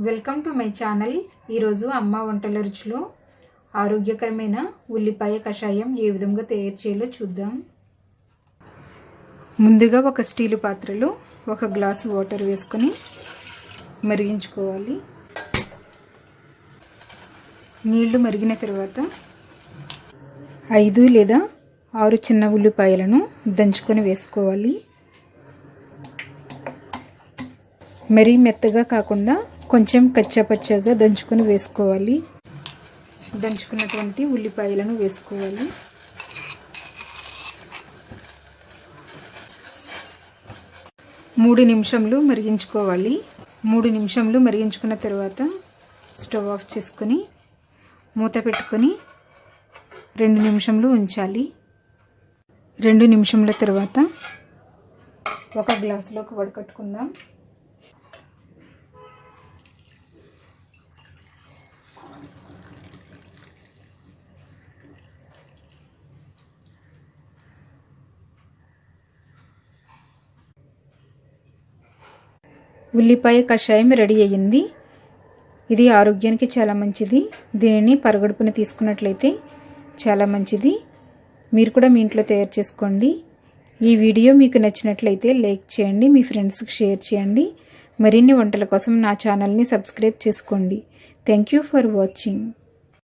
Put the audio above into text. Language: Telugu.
Welcome to my channel. ఈరోజు అమ్మ వంటల రుచిలో ఆరోగ్యకరమైన ఉల్లిపాయ కషాయం ఏ విధంగా తయారు చేయాలో చూద్దాం. ముందుగా ఒక స్టీలు పాత్రలో 1 గ్లాసు వాటర్ వేసుకొని మరిగించుకోవాలి. నీళ్లు మరిగిన తర్వాత 5 లేదా 6 చిన్న ఉల్లిపాయలను దంచుకొని వేసుకోవాలి. మరీ మెత్తగా కాకుండా కొంచెం కచ్చాపచ్చాగా దంచుకొని వేసుకోవాలి. దంచుకున్నటువంటి ఉల్లిపాయలను వేసుకోవాలి. మూడు నిమిషాలు మరిగించుకోవాలి. 3 నిమిషాలు మరిగించుకున్న తర్వాత స్టవ్ ఆఫ్ చేసుకొని మూత పెట్టుకొని 2 నిమిషాలు ఉంచాలి. 2 నిమిషాల తర్వాత 1 గ్లాసులోకి వడకట్టుకుందాం. ఉల్లిపాయ కషాయం రెడీ అయ్యింది. ఇది ఆరోగ్యానికి చాలా మంచిది. దీనిని పరగడుపున తీసుకున్నట్లయితే చాలా మంచిది. మీరు కూడా మీ ఇంట్లో తయారు చేసుకోండి. ఈ వీడియో మీకు నచ్చినట్లయితే లైక్ చేయండి, మీ ఫ్రెండ్స్కి షేర్ చేయండి. మరిన్ని వంటల కోసం నా ఛానల్ని సబ్స్క్రైబ్ చేసుకోండి. Thank you for watching.